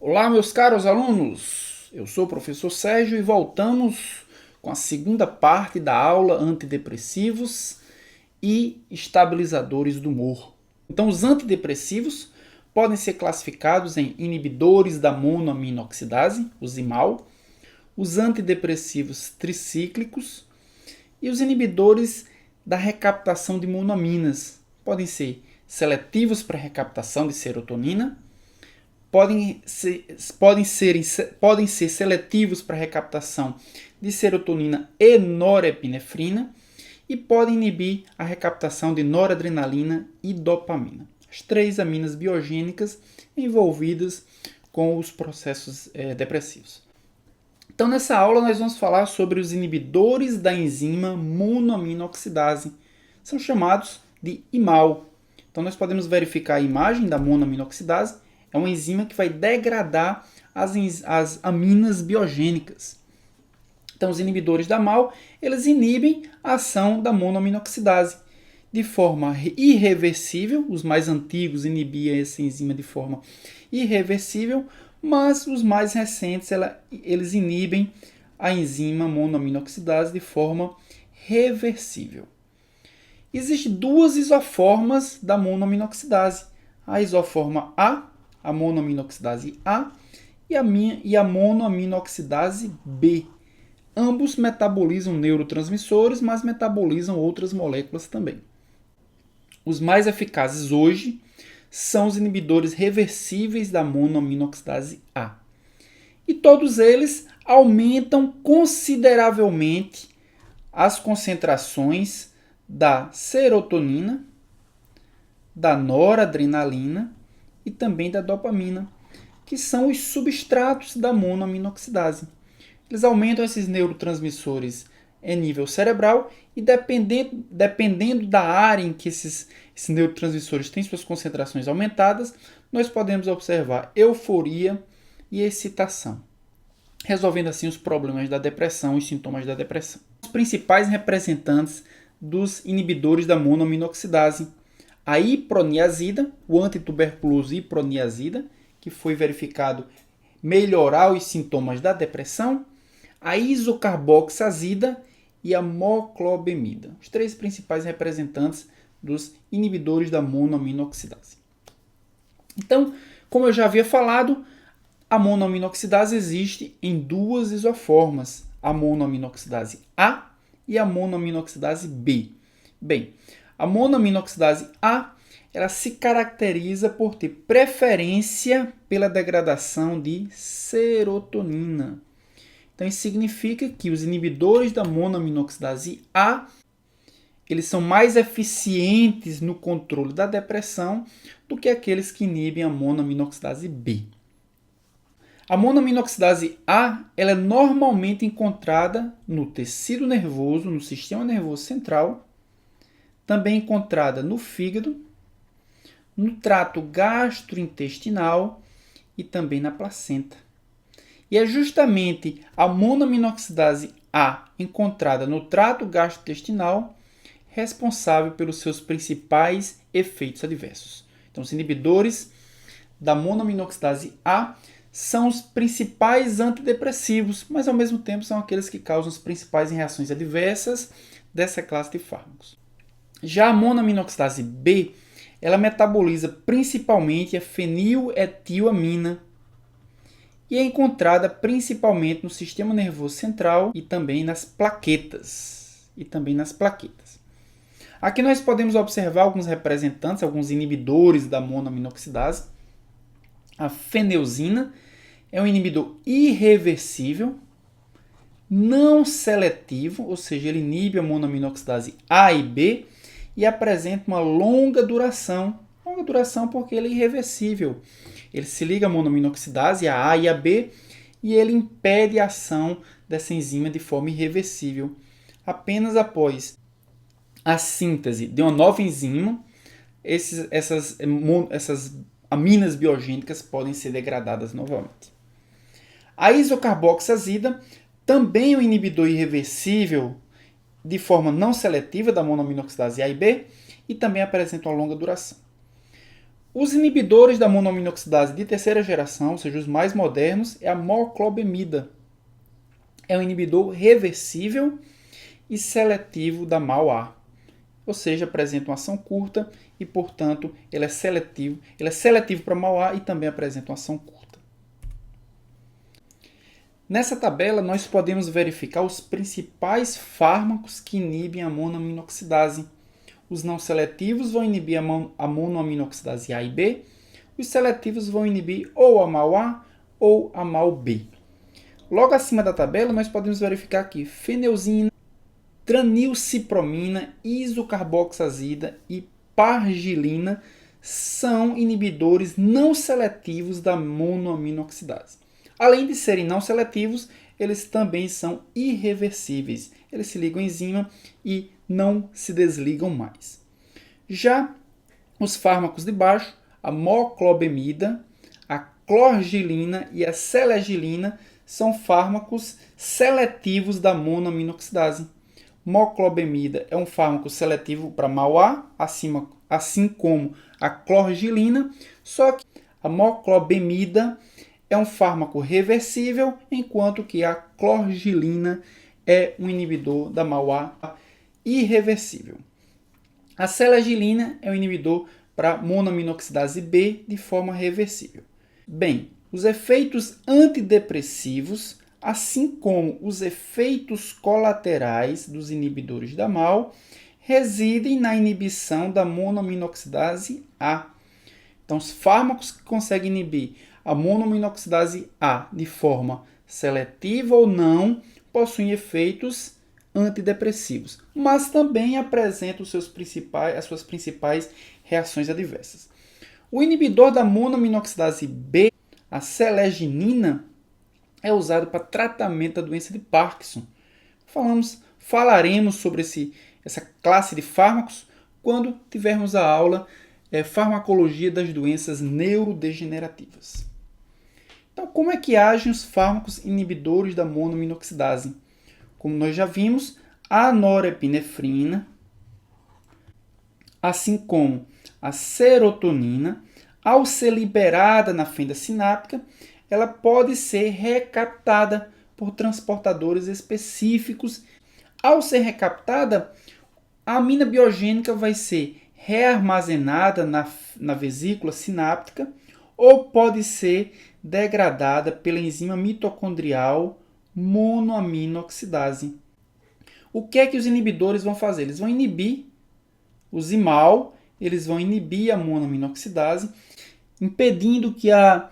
Olá, meus caros alunos! Eu sou o professor Sérgio e voltamos com a segunda parte da aula antidepressivos e estabilizadores do humor. Então, os antidepressivos podem ser classificados em inibidores da monoaminoxidase, os IMAL, os antidepressivos tricíclicos e os inibidores da recaptação de monoaminas. Podem ser seletivos para recaptação de serotonina, podem ser seletivos para recaptação de serotonina e norepinefrina e podem inibir a recaptação de noradrenalina e dopamina. As três aminas biogênicas envolvidas com os processos depressivos. Então, nessa aula, nós vamos falar sobre os inibidores da enzima monoaminoxidase. São chamados de IMAL. Então, nós podemos verificar a imagem da monoaminoxidase. É uma enzima que vai degradar as aminas biogênicas. Então, os inibidores da MAL, eles inibem a ação da monoaminoxidase de forma irreversível. Os mais antigos inibiam essa enzima de forma irreversível, mas os mais recentes, eles inibem a enzima monoaminoxidase de forma reversível. Existem duas isoformas da monoaminoxidase. A isoforma a monoaminoxidase A, e a monoaminoxidase B. Ambos metabolizam neurotransmissores, mas metabolizam outras moléculas também. Os mais eficazes hoje são os inibidores reversíveis da monoaminoxidase A. E todos eles aumentam consideravelmente as concentrações da serotonina, da noradrenalina e também da dopamina, que são os substratos da monoaminoxidase. Eles aumentam esses neurotransmissores em nível cerebral e dependendo da área em que esses neurotransmissores têm suas concentrações aumentadas, nós podemos observar euforia e excitação, resolvendo assim os problemas da depressão, os sintomas da depressão. Os principais representantes dos inibidores da monoaminoxidase: a iproniazida, o antituberculoso iproniazida, que foi verificado melhorar os sintomas da depressão, a isocarboxazida e a moclobemida, os três principais representantes dos inibidores da monoaminoxidase. Então, como eu já havia falado, a monoaminoxidase existe em duas isoformas, a monoaminoxidase A e a monoaminoxidase B. Bem, a monoaminoxidase A, ela se caracteriza por ter preferência pela degradação de serotonina. Então, isso significa que os inibidores da monoaminoxidase A, eles são mais eficientes no controle da depressão do que aqueles que inibem a monoaminoxidase B. A monoaminoxidase A, ela é normalmente encontrada no tecido nervoso, no sistema nervoso central, também encontrada no fígado, no trato gastrointestinal e também na placenta. E é justamente a monoaminoxidase A encontrada no trato gastrointestinal responsável pelos seus principais efeitos adversos. Então, os inibidores da monoaminoxidase A são os principais antidepressivos, mas ao mesmo tempo são aqueles que causam as principais reações adversas dessa classe de fármacos. Já a monoaminoxidase B, ela metaboliza principalmente a feniletilamina e é encontrada principalmente no sistema nervoso central e também nas plaquetas. Aqui nós podemos observar alguns representantes, alguns inibidores da monoaminoxidase. A feneuzina é um inibidor irreversível, não seletivo, ou seja, ele inibe a monoaminoxidase A e B e apresenta uma longa duração. Longa duração porque ele é irreversível. Ele se liga à monoaminoxidase, a e a B, e ele impede a ação dessa enzima de forma irreversível. Apenas após a síntese de uma nova enzima, essas aminas biogênicas podem ser degradadas novamente. A isocarboxazida também é um inibidor irreversível de forma não seletiva da monoaminoxidase A e B e também apresenta uma longa duração. Os inibidores da monoaminoxidase de terceira geração, ou seja, os mais modernos, é a moclobemida. É um inibidor reversível e seletivo da MAO-A. Ou seja, apresenta uma ação curta e, portanto, ele é seletivo. Ele é seletivo para MAO-A e também apresenta uma ação curta. Nessa tabela, nós podemos verificar os principais fármacos que inibem a monoaminoxidase. Os não seletivos vão inibir a monoaminoxidase A e B. Os seletivos vão inibir ou a MAO-A ou a MAO-B. Logo acima da tabela, nós podemos verificar aqui fenelzina, tranilcipromina, isocarboxazida e pargilina são inibidores não seletivos da monoaminoxidase. Além de serem não seletivos, eles também são irreversíveis. Eles se ligam à enzima e não se desligam mais. Já os fármacos de baixo, a moclobemida, a clorgilina e a selegilina, são fármacos seletivos da monoaminoxidase. Moclobemida é um fármaco seletivo para MAO-A, assim como a clorgilina, só que a moclobemida é um fármaco reversível, enquanto que a clorgilina é um inibidor da MAO-A irreversível. A selegilina é um inibidor para monoaminoxidase B de forma reversível. Bem, os efeitos antidepressivos, assim como os efeitos colaterais dos inibidores da MAO, residem na inibição da monoaminoxidase A. Então, os fármacos que conseguem inibir a monoaminoxidase A de forma seletiva ou não possuem efeitos antidepressivos, mas também apresentam as suas principais reações adversas. O inibidor da monoaminoxidase B, a seleginina, é usado para tratamento da doença de Parkinson. Falaremos sobre essa classe de fármacos quando tivermos a aula Farmacologia das doenças neurodegenerativas. Então, como é que agem os fármacos inibidores da monoaminoxidase? Como nós já vimos, a norepinefrina, assim como a serotonina, ao ser liberada na fenda sináptica, ela pode ser recaptada por transportadores específicos. Ao ser recaptada, a amina biogênica vai ser rearmazenada na vesícula sináptica ou pode ser degradada pela enzima mitocondrial monoaminoxidase. O que é que os inibidores vão fazer? Eles vão inibir o zimal, eles vão inibir a monoaminoxidase, impedindo que a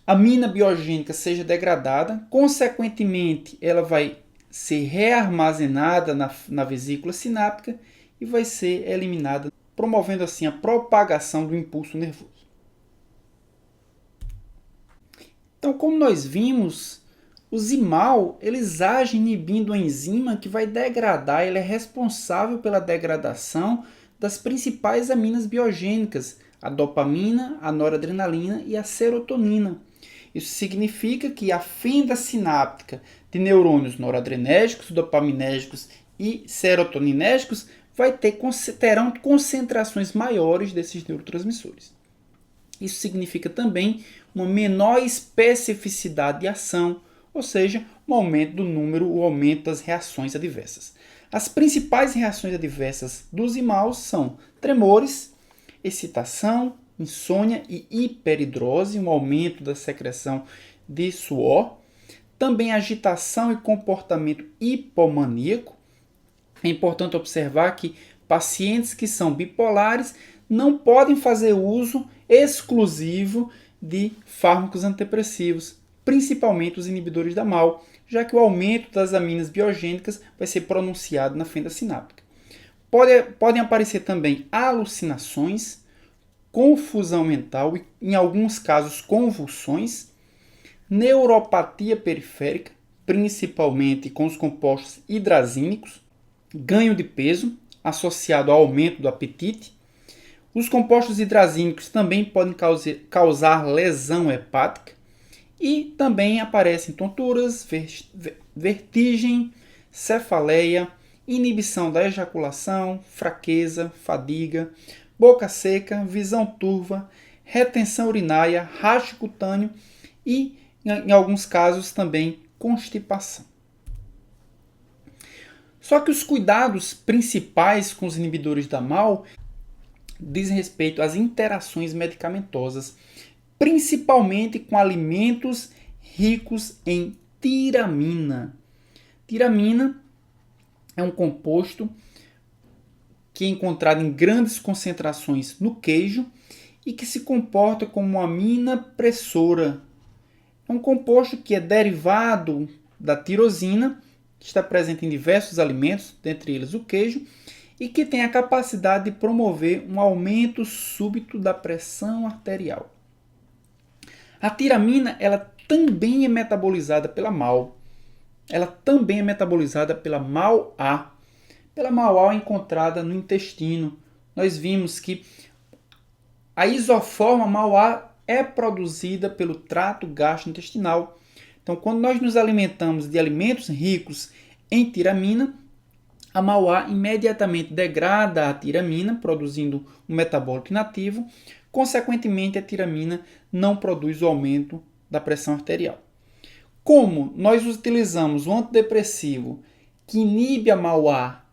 amina biogênica seja degradada. Consequentemente, ela vai ser rearmazenada na vesícula sináptica e vai ser eliminada, promovendo assim a propagação do impulso nervoso. Então, como nós vimos, o zimal, eles agem inibindo a enzima que vai degradar, ele é responsável pela degradação das principais aminas biogênicas, a dopamina, a noradrenalina e a serotonina. Isso significa que a fenda sináptica de neurônios noradrenérgicos, dopaminérgicos e serotoninérgicos terão concentrações maiores desses neurotransmissores. Isso significa também uma menor especificidade de ação, ou seja, um aumento do número, o aumento das reações adversas. As principais reações adversas dos imaus são tremores, excitação, insônia e hiperidrose, um aumento da secreção de suor, também agitação e comportamento hipomaníaco. É importante observar que pacientes que são bipolares não podem fazer uso exclusivo de fármacos antidepressivos, principalmente os inibidores da MAO, já que o aumento das aminas biogênicas vai ser pronunciado na fenda sináptica. Podem aparecer também alucinações, confusão mental e, em alguns casos, convulsões, neuropatia periférica, principalmente com os compostos hidrazínicos, ganho de peso associado ao aumento do apetite. Os compostos hidrazínicos também podem causar lesão hepática e também aparecem tonturas, vertigem, cefaleia, inibição da ejaculação, fraqueza, fadiga, boca seca, visão turva, retenção urinária, rastro cutâneo e, em alguns casos, também constipação. Só que os cuidados principais com os inibidores da MAO diz respeito às interações medicamentosas, principalmente com alimentos ricos em tiramina. Tiramina é um composto que é encontrado em grandes concentrações no queijo e que se comporta como uma amina pressora. É um composto que é derivado da tirosina, que está presente em diversos alimentos, dentre eles o queijo, e que tem a capacidade de promover um aumento súbito da pressão arterial. A tiramina ela também é metabolizada pela MAO. Ela também é metabolizada pela MAO-A. Pela MAO-A é encontrada no intestino. Nós vimos que a isoforma MAO-A é produzida pelo trato gastrointestinal. Então, quando nós nos alimentamos de alimentos ricos em tiramina, a MAO-A imediatamente degrada a tiramina, produzindo um metabólito inativo. Consequentemente, a tiramina não produz o aumento da pressão arterial. Como nós utilizamos um antidepressivo que inibe a MAO-A,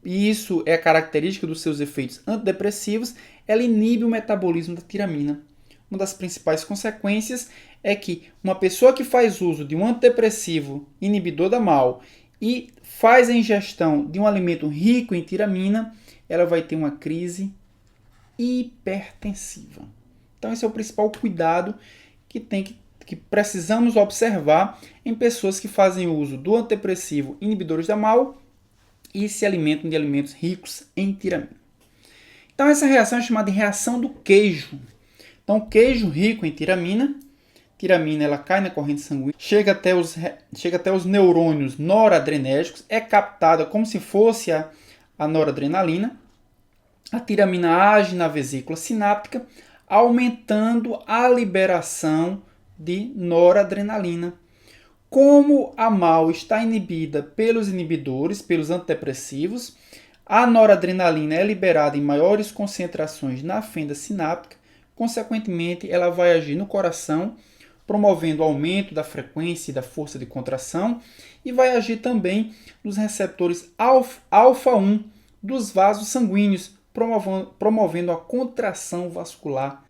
e isso é característica dos seus efeitos antidepressivos, ela inibe o metabolismo da tiramina. Uma das principais consequências é que uma pessoa que faz uso de um antidepressivo inibidor da MAO e faz a ingestão de um alimento rico em tiramina, ela vai ter uma crise hipertensiva. Então esse é o principal cuidado que precisamos observar em pessoas que fazem uso do antidepressivo inibidores da MAO e se alimentam de alimentos ricos em tiramina. Então essa reação é chamada de reação do queijo. Então o queijo rico em tiramina ela cai na corrente sanguínea, chega até os neurônios noradrenérgicos, é captada como se fosse a noradrenalina. A tiramina age na vesícula sináptica, aumentando a liberação de noradrenalina. Como a MAO está inibida pelos inibidores, pelos antidepressivos, a noradrenalina é liberada em maiores concentrações na fenda sináptica, consequentemente ela vai agir no coração, promovendo o aumento da frequência e da força de contração, e vai agir também nos receptores alfa-1 dos vasos sanguíneos, promovendo a contração vascular.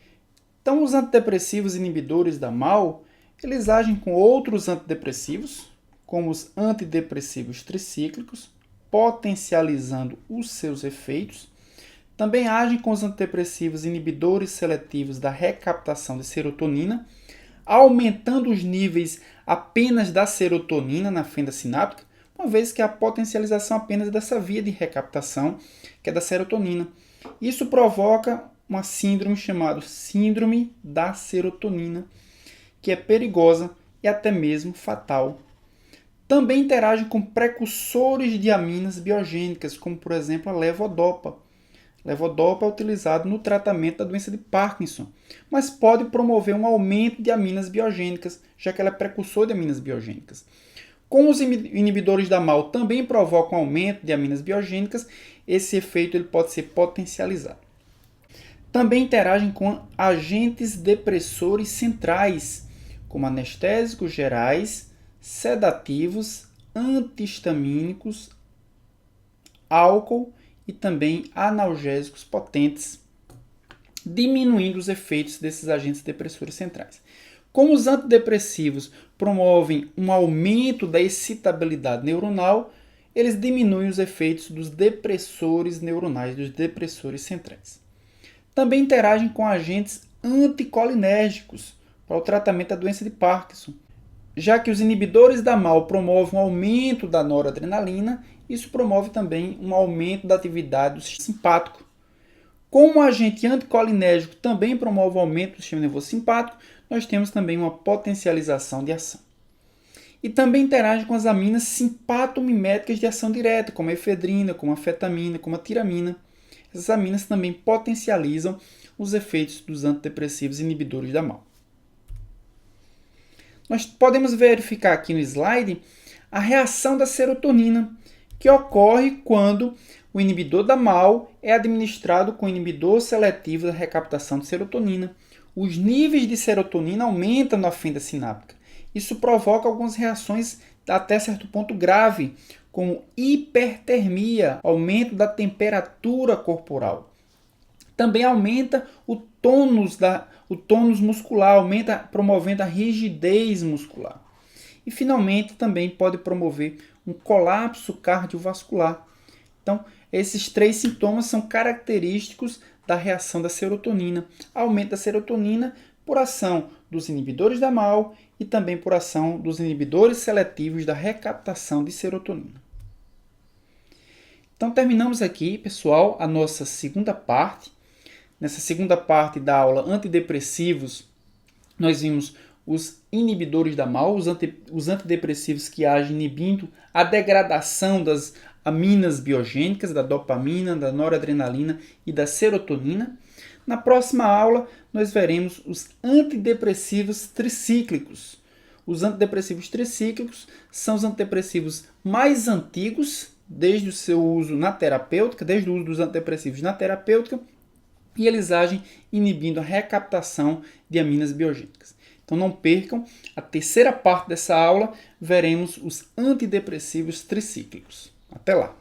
Então, os antidepressivos inibidores da MAO, eles agem com outros antidepressivos, como os antidepressivos tricíclicos, potencializando os seus efeitos. Também agem com os antidepressivos inibidores seletivos da recaptação de serotonina, aumentando os níveis apenas da serotonina na fenda sináptica, uma vez que a potencialização apenas dessa via de recaptação, que é da serotonina. Isso provoca uma síndrome chamada síndrome da serotonina, que é perigosa e até mesmo fatal. Também interage com precursores de aminas biogênicas, como por exemplo a levodopa. Levodopa é utilizado no tratamento da doença de Parkinson, mas pode promover um aumento de aminas biogênicas, já que ela é precursor de aminas biogênicas. Como os inibidores da MAO também provocam aumento de aminas biogênicas, esse efeito ele pode ser potencializado. Também interagem com agentes depressores centrais, como anestésicos gerais, sedativos, antihistamínicos, álcool e também analgésicos potentes, diminuindo os efeitos desses agentes depressores centrais. Como os antidepressivos promovem um aumento da excitabilidade neuronal, eles diminuem os efeitos dos depressores neuronais, dos depressores centrais. Também interagem com agentes anticolinérgicos para o tratamento da doença de Parkinson, já que os inibidores da MAO promovem um aumento da noradrenalina, isso promove também um aumento da atividade do sistema simpático. Como o agente anticolinérgico também promove o aumento do sistema nervoso simpático, nós temos também uma potencialização de ação. E também interage com as aminas simpatomiméticas de ação direta, como a efedrina, como a fetamina, como a tiramina. Essas aminas também potencializam os efeitos dos antidepressivos inibidores da MAO. Nós podemos verificar aqui no slide a reação da serotonina, que ocorre quando o inibidor da MAO é administrado com o inibidor seletivo da recaptação de serotonina. Os níveis de serotonina aumentam na fenda sináptica. Isso provoca algumas reações até certo ponto grave, como hipertermia, aumento da temperatura corporal. Também aumenta o tônus muscular, promovendo a rigidez muscular. E, finalmente, também pode promover um colapso cardiovascular. Então, esses 3 sintomas são característicos da reação da serotonina. Aumento da serotonina por ação dos inibidores da MAO e também por ação dos inibidores seletivos da recaptação de serotonina. Então, terminamos aqui, pessoal, a nossa segunda parte. Nessa segunda parte da aula antidepressivos, nós vimos os inibidores da MAO, os antidepressivos que agem inibindo a degradação das aminas biogênicas, da dopamina, da noradrenalina e da serotonina. Na próxima aula, nós veremos os antidepressivos tricíclicos. Os antidepressivos tricíclicos são os antidepressivos mais antigos, desde o seu uso na terapêutica, desde o uso dos antidepressivos na terapêutica, e eles agem inibindo a recaptação de aminas biogênicas. Então não percam, a terceira parte dessa aula veremos os antidepressivos tricíclicos. Até lá!